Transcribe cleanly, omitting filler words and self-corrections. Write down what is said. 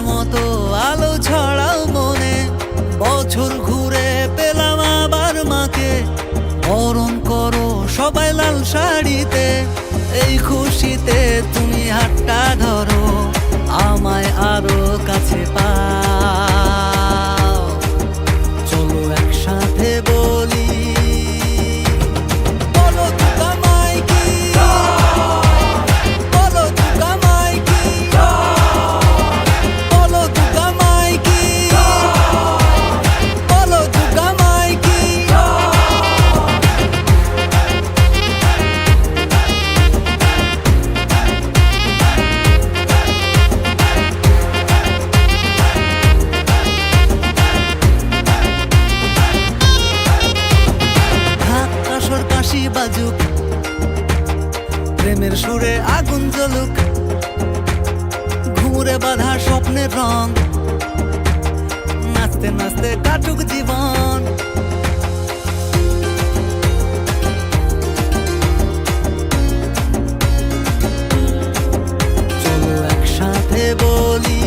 মতো আলো ছড়াও মনে। বছর ঘুরে পেলাম আবার মাকে, বরণ করো সবাই লাল শাড়িতে। এই খুশিতে তুমি হাতটা ধরো, আমায় আরো কাছে পাও। চলো একসাথে বলি, বলো দুর্গা মাইকি, বলো দুর্গা মাইকি, বলো দুর্গা মাইকি, বলো দুর্গা মাইকি। কাশি বাজুক, প্রেমের সুরে আগুন জ্বলুক, ঘুরে বাঁধা স্বপ্নের রং, নাচতে নাচতে কাটুক জীবন। চলো একসাথে বলি,